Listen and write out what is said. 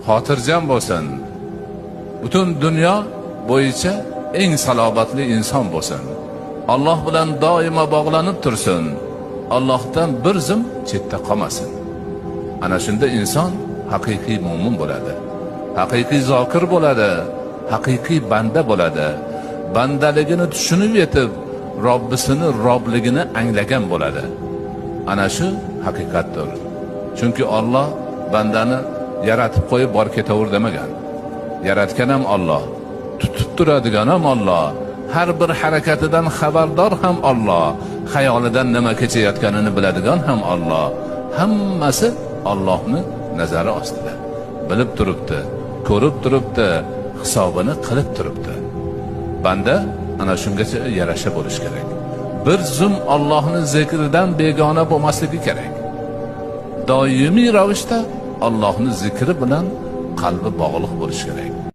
xotirjam bo'lsin. Butun dunyo bo'yicha eng salobatli inson bo'lsin. Alloh bilan doimo bog'lanib tursin. Allohdan bir zum chetda qolmasin. Ana shunda inson haqiqiy mo'min bo'ladi. Haqiqiy zokir bo'ladi. Haqiqiy banda bo'ladi. Bandaligini tushunib yetib, Robbisini robligini anglagan bo'ladi. Ana shu haqiqatdir. Chunki Alloh bandani yaratib qo'yib bor ketaver demagan. Yaratgan ham Alloh, tutib turadigan ham Alloh, har bir harakatidan xabardor ham Alloh, xayolidan nima kechayotganini biladigan ham Alloh. Hammasi Allohning nazari ostida. Bilib turibdi, ko'rib turibdi, hisobini qilib turibdi. Banda ana shungacha yarasha bo'lish kerak. Bir zum Allohning zikridan begona bo'lmasligi kerak. Doimiy ravishda Allohning zikri bilan qalbi bog'liq bo'lish kerak.